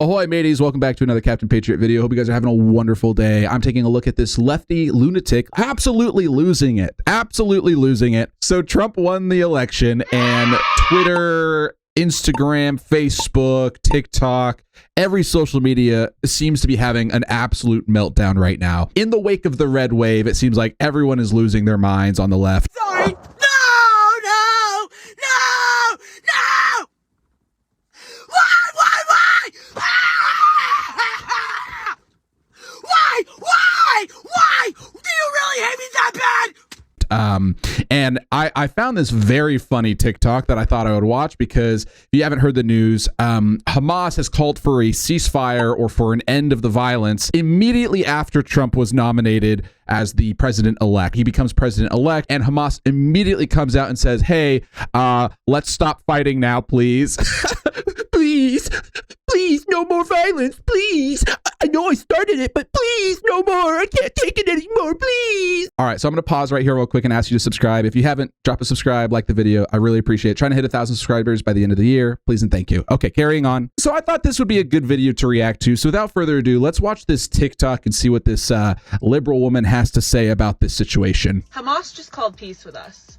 Ahoy mateys, welcome back to another Captain Patriot video. Hope you guys are having a wonderful day. I'm taking a look at this lefty lunatic absolutely losing it. So Trump won the election and Twitter, Instagram, Facebook, TikTok, every social media seems to be having an absolute meltdown right now. In the wake of the red wave, it seems like everyone is losing their minds on the left. Sorry. No! Why? Do you really hate me that bad? And I found this very funny TikTok that I thought I would watch because if you haven't heard the news, Hamas has called for a ceasefire or for an end of the violence immediately after Trump was nominated as the president-elect. He becomes president-elect and Hamas immediately comes out and says, hey, let's stop fighting now, please. Please, no more violence, please. I know I started it, but please, no more. I can't take it anymore, please. All right, so I'm going to pause right here real quick and ask you to subscribe. If you haven't, drop a subscribe, like the video. I really appreciate it. Trying to hit 1,000 subscribers by the end of the year. Please and thank you. Okay, carrying on. So I thought this would be a good video to react to. So without further ado, let's watch this TikTok and see what this liberal woman has to say about this situation. Hamas just called peace with us.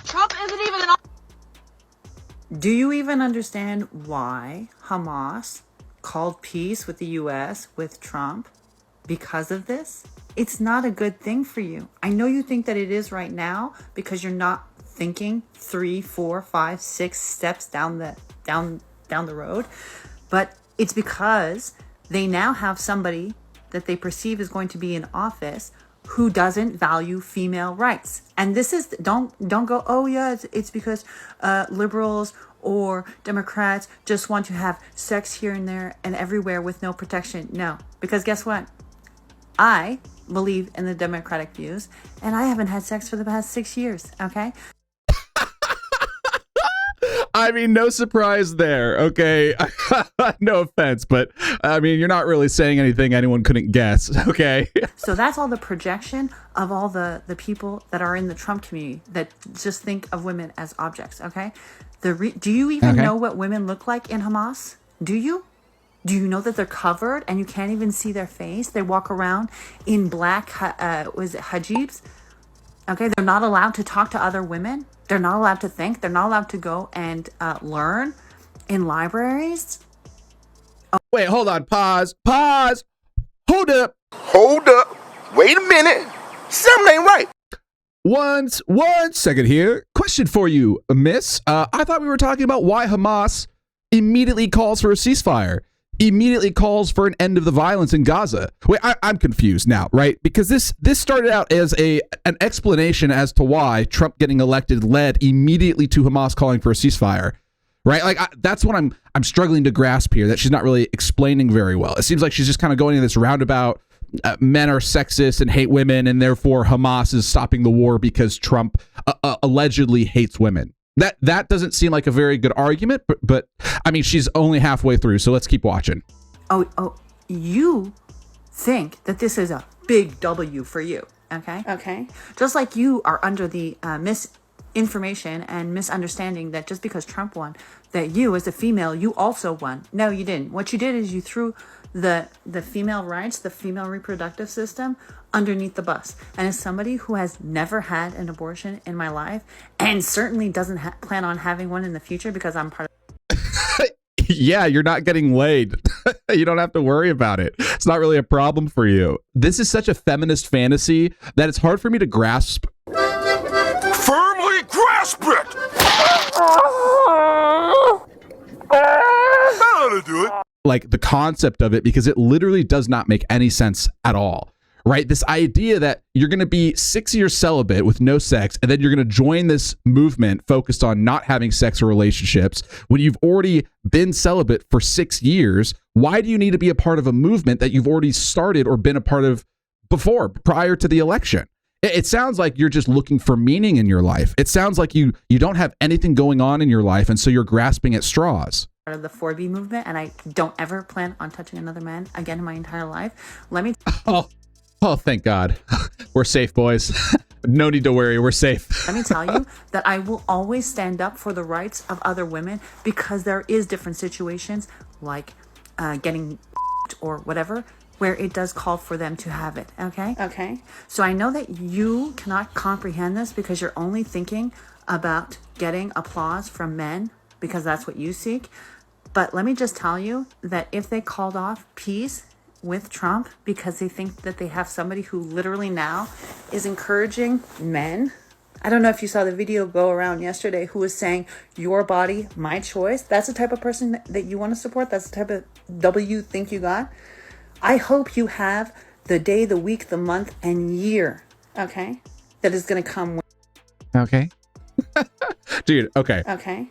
Trump isn't even an... Do you even understand why Hamas called peace with the US with Trump because of this? It's not a good thing for you. I know you think that it is right now because you're not thinking 3, 4, 5, 6 steps down the road, but it's because they now have somebody that they perceive is going to be in office who doesn't value female rights. And this is, don't go, oh yeah, it's because liberals or Democrats just want to have sex here and there and everywhere with no protection. No, because guess what? I believe in the democratic views and I haven't had sex for the past 6 years, okay? I mean, no surprise there, okay? No offense, but I mean, you're not really saying anything anyone couldn't guess, okay? So that's all the projection of all the people that are in the Trump community that just think of women as objects, okay? Do you even know what women look like in Hamas? Do you? Do you know that they're covered and you can't even see their face? They walk around in black, hijabs? Okay, they're not allowed to talk to other women. They're not allowed to think. They're not allowed to go and learn in libraries. Oh. Wait, hold on. Pause. Hold up. Wait a minute. Something ain't right. One second here. Question for you, miss. I thought we were talking about why Hamas immediately calls for a ceasefire. Immediately calls for an end of the violence in Gaza. Wait, I'm confused now, right? Because this started out as an explanation as to why Trump getting elected led immediately to Hamas calling for a ceasefire, right? Like that's what I'm struggling to grasp here. That she's not really explaining very well. It seems like she's just kind of going in this roundabout. Men are sexist and hate women, and therefore Hamas is stopping the war because Trump allegedly hates women. That doesn't seem like a very good argument, but I mean, she's only halfway through, so let's keep watching. Oh, you think that this is a big W for you, okay? Okay. Just like you are under the misinformation and misunderstanding that just because Trump won, that you as a female, you also won. No, you didn't. What you did is you threw the female rights, the female reproductive system underneath the bus. And as somebody who has never had an abortion in my life and certainly doesn't plan on having one in the future because I'm part of... Yeah, you're not getting laid. You don't have to worry about it. It's not really a problem for you. This is such a feminist fantasy that it's hard for me to grasp. Firmly grasp it. That'll do it. Like the concept of it, because it literally does not make any sense at all, right? This idea that you're going to be 6 years celibate with no sex, and then you're going to join this movement focused on not having sex or relationships when you've already been celibate for 6 years. Why do you need to be a part of a movement that you've already started or been a part of before, prior to the election? It sounds like you're just looking for meaning in your life. It sounds like you don't have anything going on in your life, and so you're grasping at straws. Part of the 4B movement, and I don't ever plan on touching another man again in my entire life. Let me... Oh, thank God. We're safe, boys. No need to worry. We're safe. Let me tell you that I will always stand up for the rights of other women, because there is different situations like getting or whatever, where it does call for them to have it. Okay. So I know that you cannot comprehend this because you're only thinking about getting applause from men because that's what you seek. But let me just tell you that if they called off peace with Trump because they think that they have somebody who literally now is encouraging men. I don't know if you saw the video go around yesterday who was saying, your body, my choice. That's the type of person that you want to support. That's the type of W you think you got. I hope you have the day, the week, the month, and year, okay, that is going to come with. Okay. Dude, okay. Okay.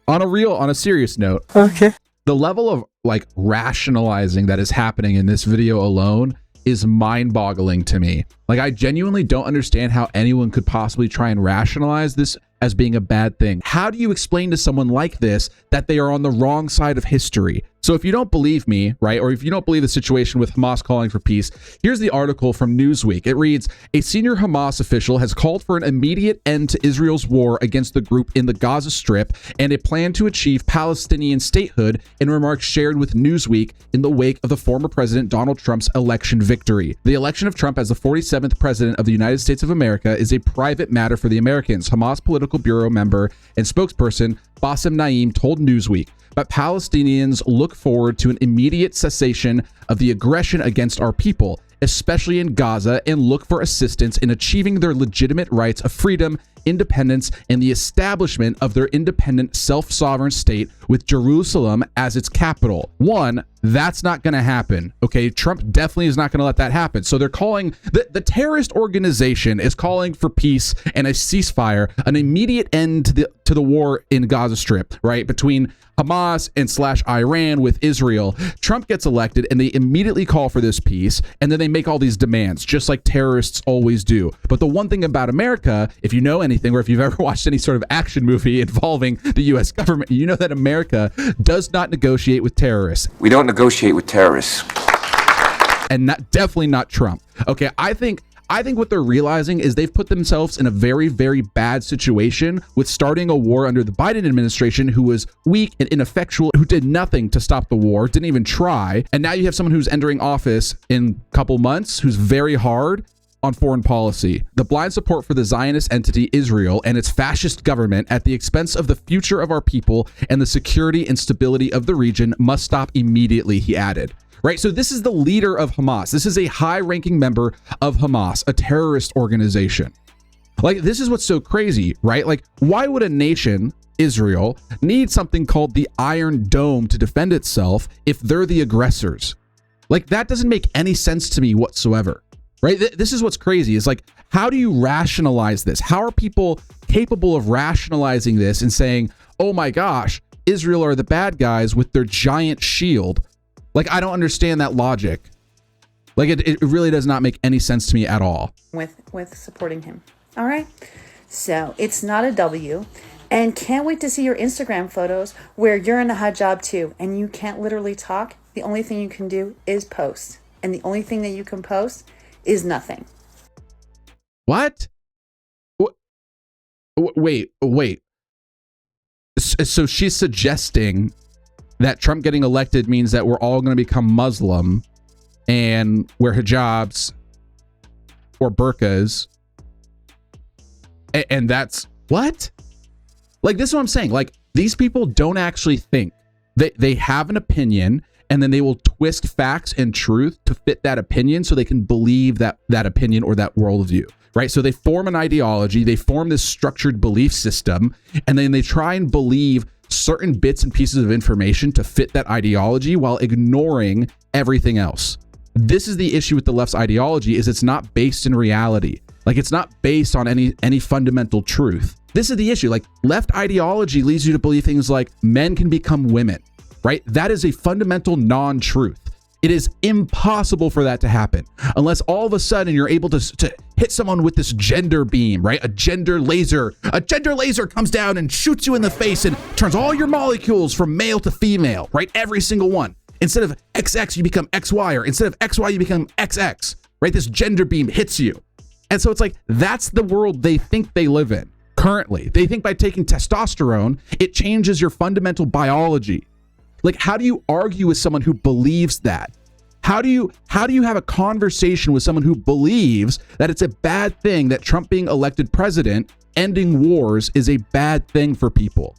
On a serious note. Okay. The level of like rationalizing that is happening in this video alone is mind-boggling to me. Like, I genuinely don't understand how anyone could possibly try and rationalize this as being a bad thing. How do you explain to someone like this that they are on the wrong side of history? So if you don't believe me, right, or if you don't believe the situation with Hamas calling for peace, here's the article from Newsweek. It reads, a senior Hamas official has called for an immediate end to Israel's war against the group in the Gaza Strip and a plan to achieve Palestinian statehood, in remarks shared with Newsweek in the wake of the former President Donald Trump's election victory. The election of Trump as the 47th president of the United States of America is a private matter for the Americans, Hamas Political Bureau member and spokesperson Bassem Naim told Newsweek. But Palestinians look forward to an immediate cessation of the aggression against our people, especially in Gaza, and look for assistance in achieving their legitimate rights of freedom, independence, and the establishment of their independent self-sovereign state with Jerusalem as its capital. One, that's not going to happen. Okay, Trump definitely is not going to let that happen. So they're calling, the terrorist organization is calling for peace and a ceasefire, an immediate end to the war in Gaza Strip, right, between Hamas and /Iran with Israel. Trump gets elected and they immediately call for this peace, and then they make all these demands, just like terrorists always do. But the one thing about America, if you know anything, or if you've ever watched any sort of action movie involving the U.S. government, you know that America does not negotiate with terrorists. We don't negotiate with terrorists. And definitely not Trump. Okay, I think what they're realizing is they've put themselves in a very, very bad situation with starting a war under the Biden administration, who was weak and ineffectual, who did nothing to stop the war, didn't even try. And now you have someone who's entering office in a couple months who's very hard on foreign policy. The blind support for the Zionist entity Israel and its fascist government at the expense of the future of our people and the security and stability of the region must stop immediately, he added. Right, so this is the leader of Hamas. This is a high-ranking member of Hamas, a terrorist organization. Like, this is what's so crazy, right? Like, why would a nation, Israel, need something called the Iron Dome to defend itself if they're the aggressors? Like, that doesn't make any sense to me whatsoever, right? This is what's crazy, is like, how do you rationalize this? How are people capable of rationalizing this and saying, oh my gosh, Israel are the bad guys with their giant shield? Like, I don't understand that logic. Like, it really does not make any sense to me at all. With supporting him. All right. So it's not a W. And can't wait to see your Instagram photos where you're in a hijab too. And you can't literally talk. The only thing you can do is post. And the only thing that you can post is nothing. What? Wait. So she's suggesting that Trump getting elected means that we're all going to become Muslim and wear hijabs or burqas. And that's what? Like, this is what I'm saying. Like, these people don't actually think. They have an opinion, and then they will twist facts and truth to fit that opinion so they can believe that opinion or that worldview. Right? So they form an ideology, they form this structured belief system, and then they try and believe certain bits and pieces of information to fit that ideology while ignoring everything else. This is the issue with the left's ideology, is it's not based in reality. Like, it's not based on any fundamental truth. This is the issue. Like, left ideology leads you to believe things like men can become women, right? That is a fundamental non-truth. It is impossible for that to happen unless all of a sudden you're able to hit someone with this gender beam, right? A gender laser comes down and shoots you in the face and turns all your molecules from male to female, right? Every single one. Instead of XX, you become XY, or instead of XY, you become XX, right? This gender beam hits you. And so it's like, that's the world they think they live in currently. They think by taking testosterone, it changes your fundamental biology. Like, how do you argue with someone who believes that? How do you have a conversation with someone who believes that it's a bad thing that Trump being elected president, ending wars, is a bad thing for people?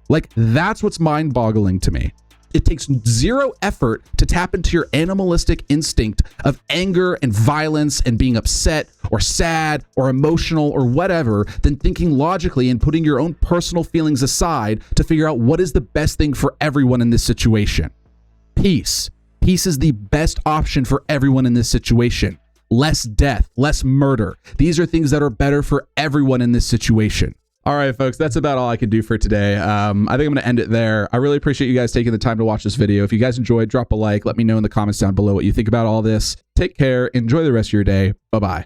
Like, that's what's mind-boggling to me. It takes zero effort to tap into your animalistic instinct of anger and violence and being upset or sad or emotional or whatever than thinking logically and putting your own personal feelings aside to figure out what is the best thing for everyone in this situation. Peace. Peace is the best option for everyone in this situation. Less death, less murder. These are things that are better for everyone in this situation. All right, folks, that's about all I can do for today. I think I'm going to end it there. I really appreciate you guys taking the time to watch this video. If you guys enjoyed, drop a like. Let me know in the comments down below what you think about all this. Take care. Enjoy the rest of your day. Bye-bye.